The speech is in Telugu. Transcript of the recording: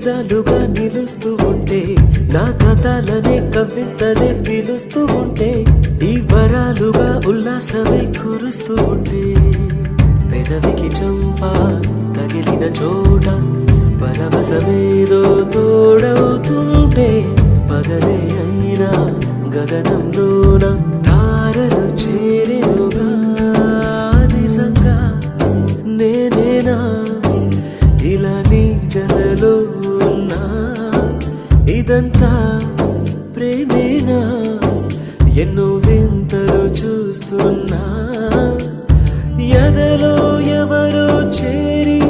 నిజాలుగా నిలుస్తూ ఉంటే, నా కథలనే కవితలే పిలుస్తూ ఉంటే, ఈ వరాలుగా ఉల్లాసమే కురుస్తూ ఉంటే, పెదవికి చంప తగిలిన చోట పరవశమేదో తోడవుతుంటే, పగలే అయినా గగనంలోన తారలు చేరెనుగా. నిజంగా నేనేనా ఇలా నీ జతలో ఉన్నా, ఇదంతా